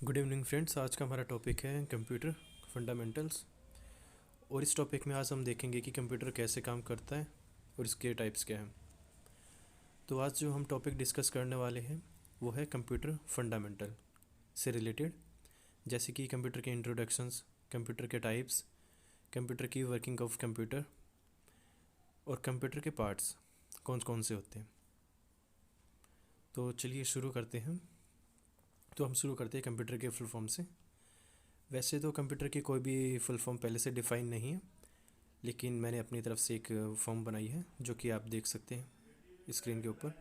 Good evening friends. आज का हमारा टॉपिक है कंप्यूटर फंडामेंटल्स। और इस टॉपिक में आज हम देखेंगे कि कंप्यूटर कैसे काम करता है और इसके टाइप्स क्या हैं। तो आज जो हम टॉपिक डिस्कस करने वाले हैं वो है कंप्यूटर फंडामेंटल से रिलेटेड, जैसे कि कंप्यूटर के इंट्रोडक्शंस, कंप्यूटर के टाइप्स, कंप्यूटर की वर्किंग ऑफ कंप्यूटर और कंप्यूटर के पार्ट्स कौन कौन से होते हैं। तो चलिए शुरू करते हैं। तो हम शुरू करते हैं कंप्यूटर के फुल फॉर्म से। वैसे तो कंप्यूटर की कोई भी फुल फॉर्म पहले से डिफ़ाइन नहीं है, लेकिन मैंने अपनी तरफ से एक फॉर्म बनाई है जो कि आप देख सकते हैं स्क्रीन के ऊपर।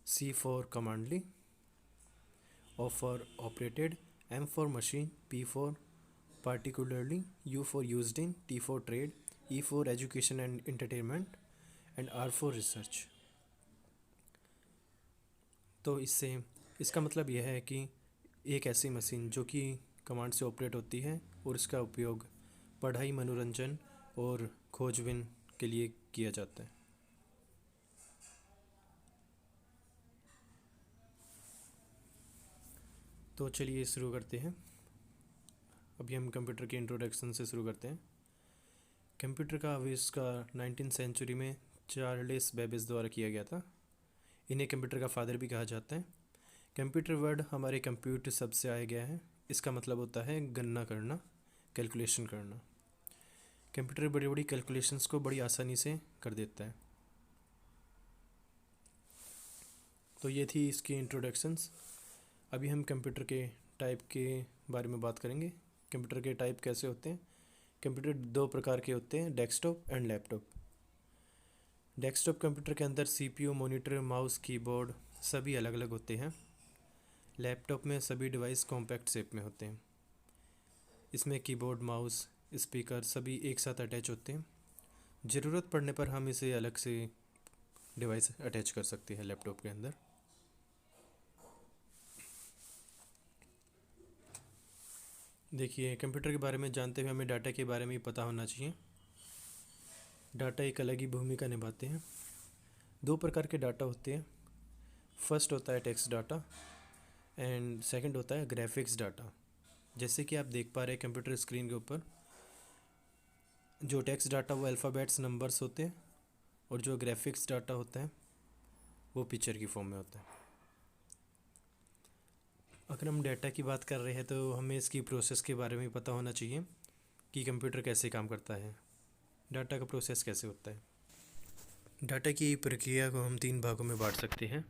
C for commonly, O for operated, M for machine, P for particularly, U for used in, T for trade, E for education and entertainment and R for research. तो इसका मतलब यह है कि एक ऐसी मशीन जो कि कमांड से ऑपरेट होती है और इसका उपयोग पढ़ाई, मनोरंजन और खोजबीन के लिए किया जाता है। तो चलिए शुरू करते हैं। अभी हम कंप्यूटर के इंट्रोडक्शन से शुरू करते हैं। कंप्यूटर का आविष्कार 19वीं सेंचुरी में चार्ल्स बेबेज द्वारा किया गया था। इन्हें कंप्यूटर का फादर भी कहा जाता है। कंप्यूटर वर्ड हमारे कंप्यूटर शब्द से आया गया है। इसका मतलब होता है गणना करना, कैलकुलेशन करना। कंप्यूटर बड़ी बड़ी कैलकुलेशंस को बड़ी आसानी से कर देता है। तो ये थी इसकी इंट्रोडक्शंस। अभी हम कंप्यूटर के टाइप के बारे में बात करेंगे। कंप्यूटर के टाइप कैसे होते हैं। कंप्यूटर दो प्रकार के होते हैं, desktop and laptop. Desktop computer के अंदर CPU, मॉनिटर, माउस, कीबोर्ड सभी अलग अलग होते हैं। लैपटॉप में सभी डिवाइस कॉम्पैक्ट शेप में होते हैं। इसमें कीबोर्ड, माउस, स्पीकर सभी एक साथ अटैच होते हैं। ज़रूरत पड़ने पर हम इसे अलग से डिवाइस अटैच कर सकते हैं लैपटॉप के अंदर। देखिए, कंप्यूटर के बारे में जानते हुए हमें डाटा के बारे में पता होना चाहिए। डाटा एक अलग ही भूमिका निभाते हैं। दो प्रकार के डाटा होते हैं। फर्स्ट होता है टेक्स्ट डाटा एंड सेकंड होता है ग्राफिक्स डाटा। जैसे कि आप देख पा रहे हैं कंप्यूटर स्क्रीन के ऊपर, जो टेक्स्ट डाटा वो अल्फ़ाबेट्स, नंबर्स होते हैं, और जो ग्राफिक्स डाटा होता है वो पिक्चर की फॉर्म में होता है। अगर हम डाटा की बात कर रहे हैं तो हमें इसकी प्रोसेस के बारे में पता होना चाहिए कि कंप्यूटर कैसे काम करता है, डाटा का प्रोसेस कैसे होता है। डाटा की प्रक्रिया को हम 3 भागों में बांट सकते हैं।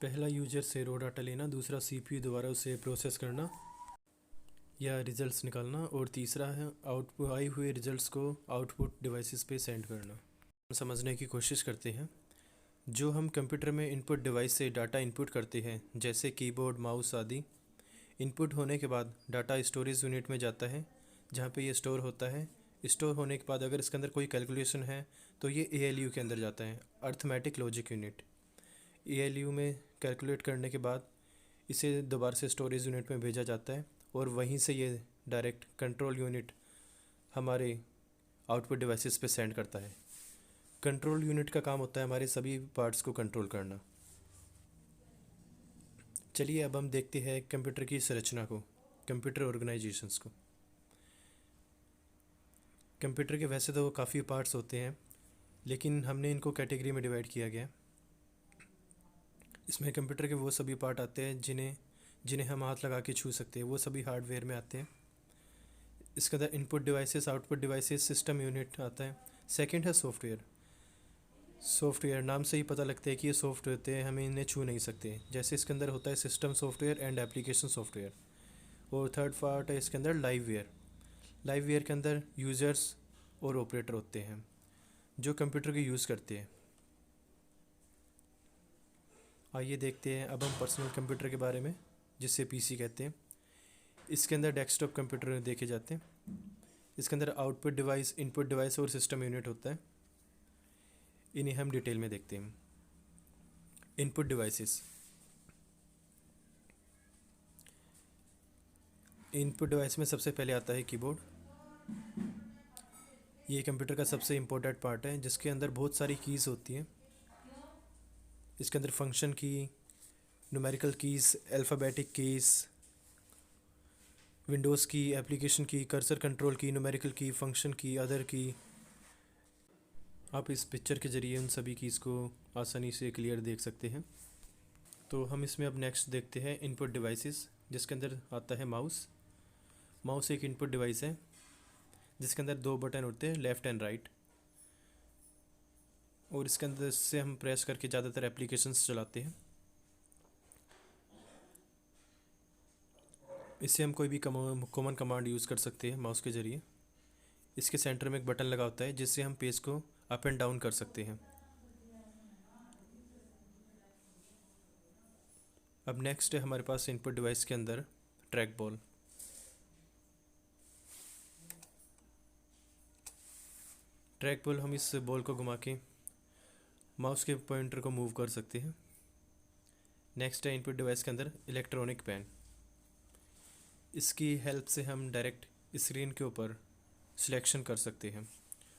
पहला, यूजर से रो डाटा लेना। दूसरा, CPU द्वारा उसे प्रोसेस करना या रिजल्ट्स निकालना। और तीसरा है आउटपुट, आए हुए रिजल्ट्स को आउटपुट डिवाइसेस पे सेंड करना। समझने की कोशिश करते हैं। जो हम कंप्यूटर में इनपुट डिवाइस से डाटा इनपुट करते हैं, जैसे कीबोर्ड, माउस आदि, इनपुट होने के बाद डाटा स्टोरेज यूनिट में जाता है जहाँ पे ये स्टोर होता है। स्टोर होने के बाद अगर इसके अंदर कोई कैलकुलेशन है तो ये ALU के अंदर जाता है, अर्थमेटिक लॉजिक यूनिट। ALU में कैलकुलेट करने के बाद इसे दोबारा से स्टोरेज यूनिट में भेजा जाता है और वहीं से ये डायरेक्ट कंट्रोल यूनिट हमारे आउटपुट डिवाइसेस पे सेंड करता है। कंट्रोल यूनिट का काम होता है हमारे सभी पार्ट्स को कंट्रोल करना। चलिए अब हम देखते हैं कंप्यूटर की संरचना को, कंप्यूटर ऑर्गेनाइजेशंस को। कंप्यूटर के वैसे तो काफ़ी पार्ट्स होते हैं, लेकिन हमने इनको कैटेगरी में डिवाइड किया गया। इसमें कंप्यूटर के वो सभी पार्ट आते हैं जिन्हें जिन्हें हम हाथ लगा के छू सकते हैं, वो सभी हार्डवेयर में आते हैं। इसके अंदर input devices, output devices, system unit आता है। सेकंड है सॉफ्टवेयर। सॉफ्टवेयर नाम से ही पता लगता है कि ये सॉफ्टवेयर होते हैं, हम इन्हें छू नहीं सकते। जैसे इसके अंदर होता है system software and application software. और थर्ड पार्ट है इसके अंदर लाइववेयर। लाइववेयर के अंदर यूज़र्स और ऑपरेटर होते हैं जो कंप्यूटर को यूज़ करते हैं। आइए देखते हैं अब हम पर्सनल कंप्यूटर के बारे में, जिससे PC कहते हैं। इसके अंदर डेस्कटॉप कंप्यूटर देखे जाते हैं। इसके अंदर आउटपुट डिवाइस, इनपुट डिवाइस और सिस्टम यूनिट होता है। इन्हें हम डिटेल में देखते हैं। Input devices. इनपुट डिवाइस में सबसे पहले आता है कीबोर्ड। ये कंप्यूटर का सबसे इम्पोर्टेंट पार्ट है, जिसके अंदर बहुत सारी कीज़ होती हैं। इसके अंदर फंक्शन की, numerical keys, alphabetic keys, Windows की, एप्लीकेशन की, कर्सर कंट्रोल की, न्यूमेरिकल की, फंक्शन की, अदर की। आप इस पिक्चर के ज़रिए उन सभी कीज़ को आसानी से क्लियर देख सकते हैं। तो हम इसमें अब नेक्स्ट देखते हैं इनपुट डिवाइसेस, जिसके अंदर आता है माउस। माउस एक इनपुट डिवाइस है जिसके अंदर दो बटन होते हैं, लेफ़्ट एंड राइट, और इसके अंदर से हम प्रेस करके ज़्यादातर एप्लीकेशंस चलाते हैं। इससे हम कोई भी कॉमन कमांड यूज़ कर सकते हैं माउस के ज़रिए। इसके सेंटर में एक बटन लगा होता है जिससे हम पेज को अप एंड डाउन कर सकते हैं। अब नेक्स्ट है हमारे पास इनपुट डिवाइस के अंदर ट्रैक बॉल। ट्रैक बॉल, हम इस बॉल को घुमा के माउस के पॉइंटर को मूव कर सकते हैं। नेक्स्ट है इनपुट डिवाइस के अंदर इलेक्ट्रॉनिक पेन। इसकी हेल्प से हम डायरेक्ट स्क्रीन के ऊपर सिलेक्शन कर सकते हैं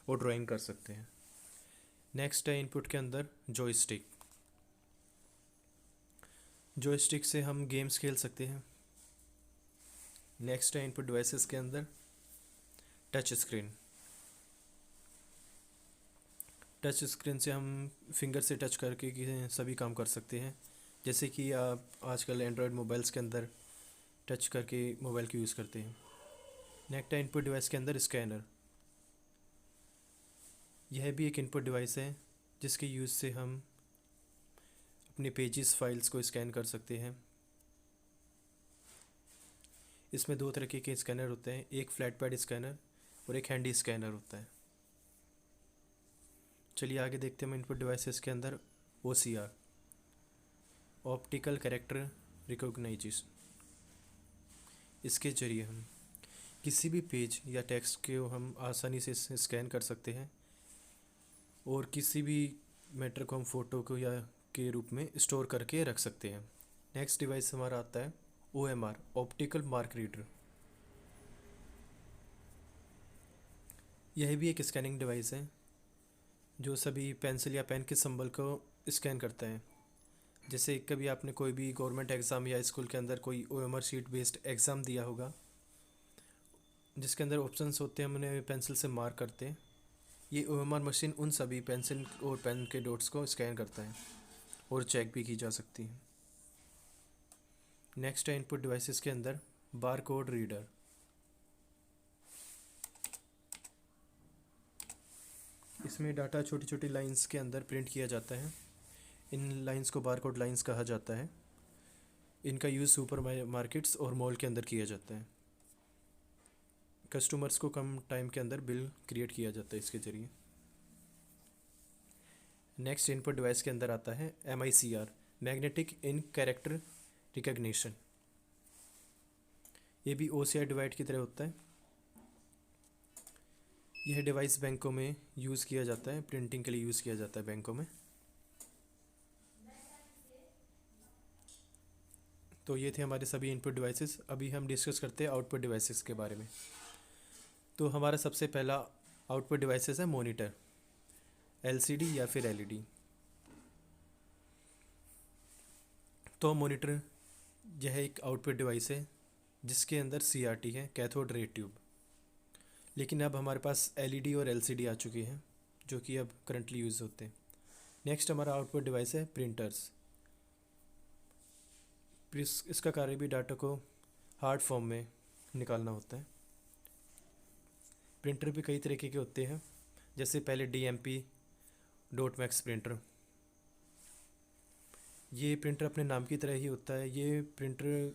और ड्राइंग कर सकते हैं। नेक्स्ट है इनपुट के अंदर जॉयस्टिक। जॉयस्टिक से हम गेम्स खेल सकते हैं। नेक्स्ट है इनपुट डिवाइसेस के अंदर टच स्क्रीन। टच स्क्रीन से हम फिंगर से टच करके सभी काम कर सकते हैं, जैसे कि आप आजकल एंड्रॉयड मोबाइल्स के अंदर टच करके मोबाइल की यूज़ करते हैं। नेक्स्ट है इनपुट डिवाइस के अंदर स्कैनर। यह भी एक इनपुट डिवाइस है जिसके यूज़ से हम अपने पेजेस फाइल्स को स्कैन कर सकते हैं। इसमें दो तरीके के स्कैनर होते हैं, एक फ्लैट पैड स्कैनर और एक हैंडी स्कैनर होता है। चलिए आगे देखते हैं हम इनपुट डिवाइसेस के अंदर OCR, ऑप्टिकल कैरेक्टर रिकॉग्नाइजेशन। इसके ज़रिए हम किसी भी पेज या टेक्स्ट को हम आसानी से स्कैन कर सकते हैं और किसी भी मैटर को हम फ़ोटो को या के रूप में स्टोर करके रख सकते हैं। नेक्स्ट डिवाइस हमारा आता है OMR, ऑप्टिकल मार्क रीडर। यह भी एक स्कैनिंग डिवाइस है जो सभी पेंसिल या पेन के सिंबल को स्कैन करता है। जैसे कभी आपने कोई भी गवर्नमेंट एग्ज़ाम या स्कूल के अंदर कोई OMR शीट बेस्ड एग्ज़ाम दिया होगा, जिसके अंदर ऑप्शंस होते हैं, हम उन्हें पेंसिल से मार्क करते हैं। ये OMR मशीन उन सभी पेंसिल और पेन के डॉट्स को स्कैन करता है और चेक भी की जा सकती है। नेक्स्ट है इनपुट डिवाइसेस के अंदर बार कोड रीडर। इसमें डाटा छोटी छोटी लाइंस के अंदर प्रिंट किया जाता है। इन लाइंस को बार कोड लाइंस कहा जाता है। इनका यूज़ सुपर मार्केट्स और मॉल के अंदर किया जाता है। कस्टमर्स को कम टाइम के अंदर बिल क्रिएट किया जाता है इसके ज़रिए। नेक्स्ट इनपुट डिवाइस के अंदर आता है MICR, magnetic ink character recognition. ये भी OCR डिवाइस की तरह होता है। यह डिवाइस बैंकों में यूज़ किया जाता है, प्रिंटिंग के लिए यूज़ किया जाता है बैंकों में। तो ये थे हमारे सभी इनपुट डिवाइसेस। अभी हम डिस्कस करते हैं आउटपुट डिवाइसेस के बारे में। तो हमारा सबसे पहला आउटपुट डिवाइसेस है मॉनिटर, LCD या फिर LED। तो मॉनिटर यह एक आउटपुट डिवाइस है जिसके अंदर CRT है, कैथोड रे ट्यूब। लेकिन अब हमारे पास LED और LCD आ चुकी हैं जो कि अब करंटली यूज़ होते हैं। नेक्स्ट हमारा आउटपुट डिवाइस है प्रिंटर्स। इसका कार्य भी डाटा को हार्ड फॉर्म में निकालना होता है। प्रिंटर भी कई तरीके के होते हैं, जैसे पहले DMP, डॉट मैक्स प्रिंटर। ये प्रिंटर अपने नाम की तरह ही होता है। ये प्रिंटर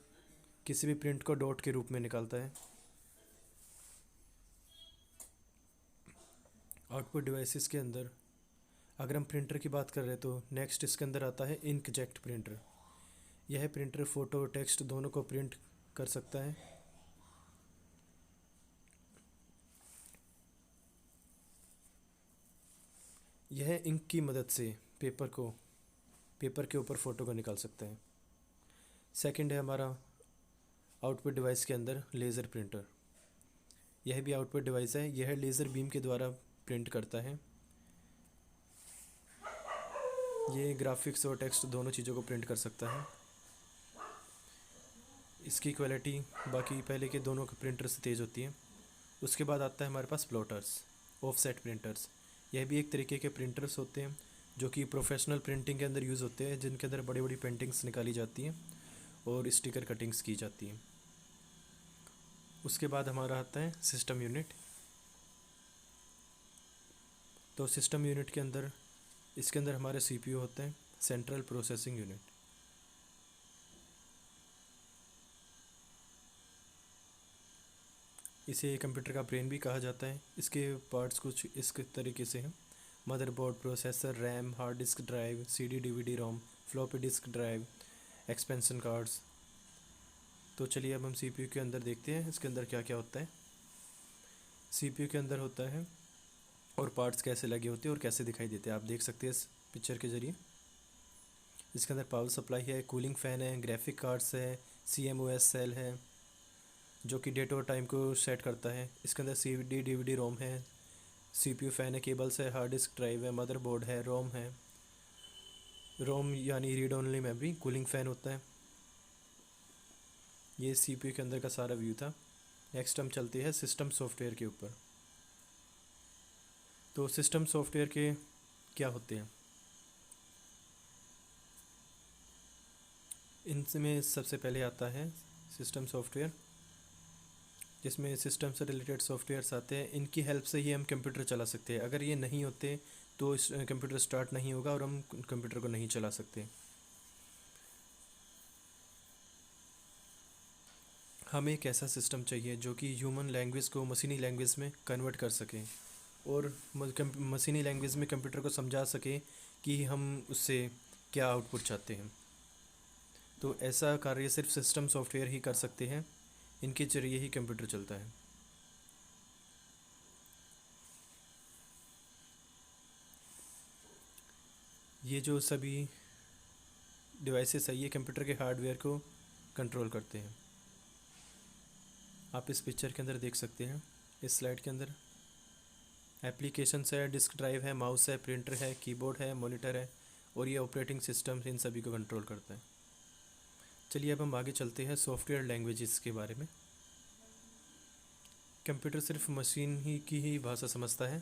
किसी भी प्रिंट को डॉट के रूप में निकालता है। आउटपुट डिवाइसेस के अंदर अगर हम प्रिंटर की बात कर रहे हैं तो नेक्स्ट इसके अंदर आता है इंकजेट प्रिंटर। यह प्रिंटर फ़ोटो टेक्स्ट दोनों को प्रिंट कर सकता है। यह इंक की मदद से पेपर के ऊपर फ़ोटो को निकाल सकता है। सेकंड है हमारा आउटपुट डिवाइस के अंदर लेज़र प्रिंटर। यह भी आउटपुट डिवाइस है। यह लेज़र बीम के द्वारा प्रिंट करता है। ये ग्राफिक्स और टेक्स्ट दोनों चीज़ों को प्रिंट कर सकता है। इसकी क्वालिटी बाकी पहले के दोनों के प्रिंटर से तेज़ होती है। उसके बाद आता है हमारे पास प्लॉटर्स, ऑफसेट प्रिंटर्स। यह भी एक तरीके के प्रिंटर्स होते हैं जो कि प्रोफेशनल प्रिंटिंग के अंदर यूज़ होते हैं, जिनके अंदर बड़ी बड़ी पेंटिंग्स निकाली जाती हैं और स्टिकर कटिंग्स की जाती हैं। उसके बाद हमारा आता है सिस्टम यूनिट। तो सिस्टम यूनिट के अंदर इसके अंदर हमारे सीपीयू होते हैं, सेंट्रल प्रोसेसिंग यूनिट। इसे कंप्यूटर का ब्रेन भी कहा जाता है। इसके पार्ट्स कुछ इस तरीके से हैं: motherboard, processor, RAM, hard disk drive, CD DVD ROM, floppy disk drive, expansion cards. तो चलिए अब हम सीपीयू के अंदर देखते हैं इसके अंदर क्या क्या होता है। सीपीयू के अंदर होता है और पार्ट्स कैसे लगे होते हैं और कैसे दिखाई देते हैं आप देख सकते हैं इस पिक्चर के ज़रिए। इसके अंदर पावर सप्लाई है, कूलिंग फ़ैन है, ग्राफिक कार्ड्स है, CMOS सेल है जो कि डेट और टाइम को सेट करता है। इसके अंदर CD DVD रोम है, CPU फ़ैन है, केबल्स है, हार्ड डिस्क ड्राइव है, मदरबोर्ड है, रोम है। रोम यानी read only memory, cooling fan होता है। ये CPU के अंदर का सारा व्यू था। नेक्स्ट हम चलते हैं सिस्टम सॉफ्टवेयर के ऊपर। तो सिस्टम सॉफ्टवेयर के क्या होते हैं, इनमें सबसे पहले आता है सिस्टम सॉफ्टवेयर, जिसमें सिस्टम से रिलेटेड सॉफ्टवेयर्स आते हैं। इनकी हेल्प से ही हम कंप्यूटर चला सकते हैं। अगर ये नहीं होते तो इस कंप्यूटर स्टार्ट नहीं होगा और हम कंप्यूटर को नहीं चला सकते। हमें एक ऐसा सिस्टम चाहिए जो कि ह्यूमन लैंग्वेज को मशीनी लैंग्वेज में कन्वर्ट कर सके और मशीनी लैंग्वेज में कंप्यूटर को समझा सके कि हम उससे क्या आउटपुट चाहते हैं। तो ऐसा कार्य सिर्फ सिस्टम सॉफ्टवेयर ही कर सकते हैं, इनके जरिए ही कंप्यूटर चलता है। ये जो सभी डिवाइसेस है ये कंप्यूटर के हार्डवेयर को कंट्रोल करते हैं। आप इस पिक्चर के अंदर देख सकते हैं, इस स्लाइड के अंदर एप्लीकेशंस है, डिस्क ड्राइव है, माउस है, प्रिंटर है, कीबोर्ड है, मॉनिटर है और ये ऑपरेटिंग सिस्टम इन सभी को कंट्रोल करता है। चलिए अब हम आगे चलते हैं सॉफ्टवेयर लैंग्वेजेस के बारे में। कंप्यूटर सिर्फ मशीन ही की ही भाषा समझता है।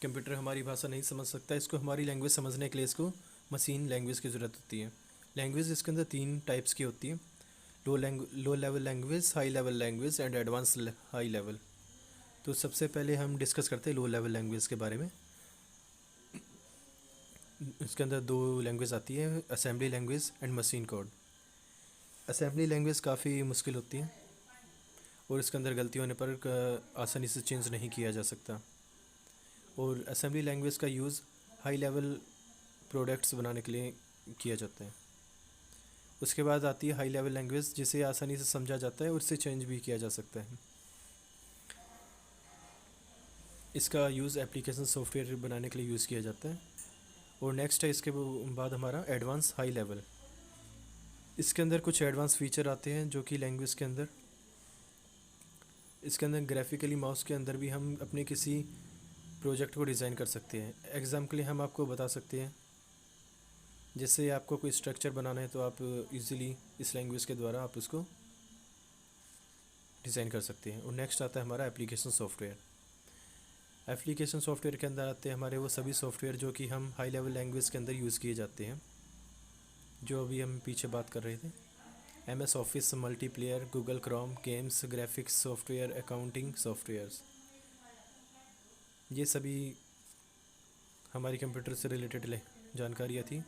कंप्यूटर हमारी भाषा नहीं समझ सकता, इसको हमारी लैंग्वेज समझने के लिए इसको मशीन लैंग्वेज की ज़रूरत होती है। लैंग्वेज इसके अंदर 3 टाइप्स की होती है: low level language, high level language and advance high level. तो सबसे पहले हम डिस्कस करते हैं लो लेवल लैंग्वेज के बारे में। इसके अंदर 2 लैंग्वेज आती है, assembly language and machine code. Assembly language काफ़ी मुश्किल होती है और इसके अंदर गलती होने पर आसानी से चेंज नहीं किया जा सकता। और असेंबली लैंग्वेज का यूज़ हाई लेवल प्रोडक्ट्स बनाने के लिए किया जाता है। उसके बाद आती है हाई लेवल लैंग्वेज, जिसे आसानी से समझा जाता है और इससे चेंज भी किया जा सकता है। इसका यूज़ एप्लीकेशन सॉफ्टवेयर बनाने के लिए यूज़ किया जाता है। और नेक्स्ट है इसके बाद हमारा एडवांस हाई लेवल। इसके अंदर कुछ एडवांस फीचर आते हैं जो कि लैंग्वेज के अंदर, इसके अंदर ग्राफिकली माउस के अंदर भी हम अपने किसी प्रोजेक्ट को डिज़ाइन कर सकते हैं। एग्जाम्पल हम आपको बता सकते हैं, जैसे आपको कोई स्ट्रक्चर बनाना है तो आप इजीली इस लैंग्वेज के द्वारा आप उसको डिज़ाइन कर सकते हैं। और नेक्स्ट आता है हमारा एप्लीकेशन सॉफ्टवेयर। एप्लीकेशन सॉफ्टवेयर के अंदर आते हैं हमारे वो सभी सॉफ्टवेयर जो कि हम हाई लेवल लैंग्वेज के अंदर यूज़ किए जाते हैं, जो अभी हम पीछे बात कर रहे थे। MS office, multiplayer, Google Chrome, games, graphics software, accounting softwares, ये सभी हमारी कंप्यूटर से रिलेटेड जानकारियाँ थी।